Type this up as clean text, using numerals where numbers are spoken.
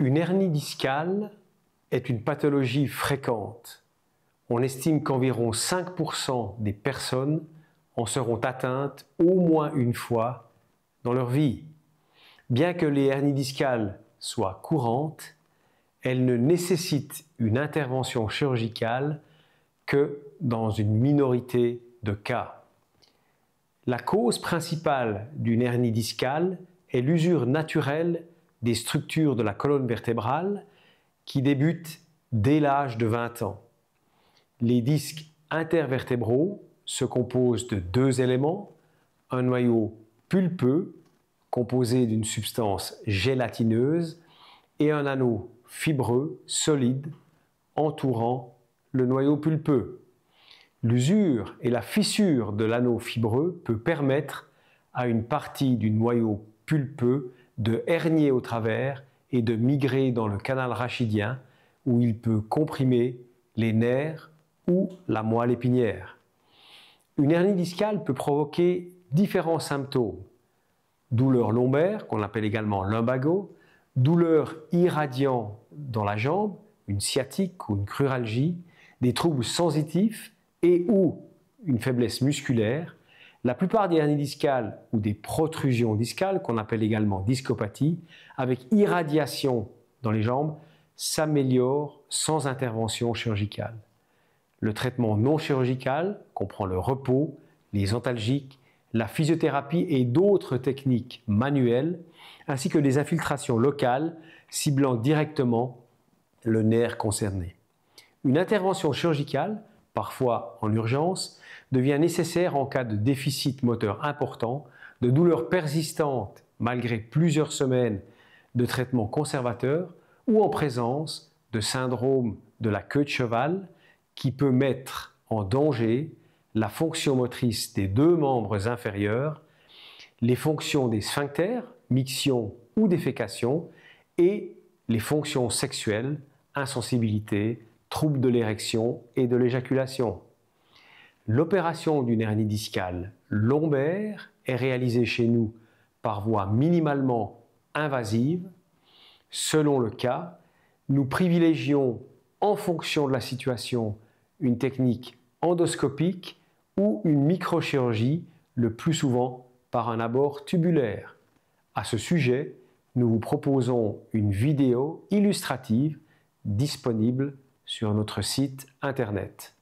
Une hernie discale est une pathologie fréquente. On estime qu'environ 5% des personnes en seront atteintes au moins une fois dans leur vie. Bien que les hernies discales soient courantes, elles ne nécessitent une intervention chirurgicale que dans une minorité de cas. La cause principale d'une hernie discale est l'usure naturelle des structures de la colonne vertébrale qui débute dès l'âge de 20 ans. Les disques intervertébraux se composent de deux éléments, un noyau pulpeux composé d'une substance gélatineuse et un anneau fibreux solide entourant le noyau pulpeux. L'usure et la fissure de l'anneau fibreux peut permettre à une partie du noyau pulpeux de hernier au travers et de migrer dans le canal rachidien où il peut comprimer les nerfs ou la moelle épinière. Une hernie discale peut provoquer différents symptômes. Douleur lombaire, qu'on appelle également lumbago, douleur irradiant dans la jambe, une sciatique ou une cruralgie, des troubles sensitifs et ou une faiblesse musculaire. La plupart des hernies discales ou des protrusions discales, qu'on appelle également discopathie, avec irradiation dans les jambes, s'améliorent sans intervention chirurgicale. Le traitement non chirurgical comprend le repos, les antalgiques, la physiothérapie et d'autres techniques manuelles, ainsi que des infiltrations locales ciblant directement le nerf concerné. Une intervention chirurgicale, parfois en urgence, devient nécessaire en cas de déficit moteur important, de douleurs persistantes malgré plusieurs semaines de traitement conservateur ou en présence de syndrome de la queue de cheval qui peut mettre en danger la fonction motrice des deux membres inférieurs, les fonctions des sphincters, miction ou défécation, et les fonctions sexuelles, insensibilité, troubles de l'érection et de l'éjaculation. L'opération d'une hernie discale lombaire est réalisée chez nous par voie minimalement invasive. Selon le cas, nous privilégions, en fonction de la situation, une technique endoscopique ou une microchirurgie, le plus souvent par un abord tubulaire. À ce sujet, nous vous proposons une vidéo illustrative disponible sur notre site internet.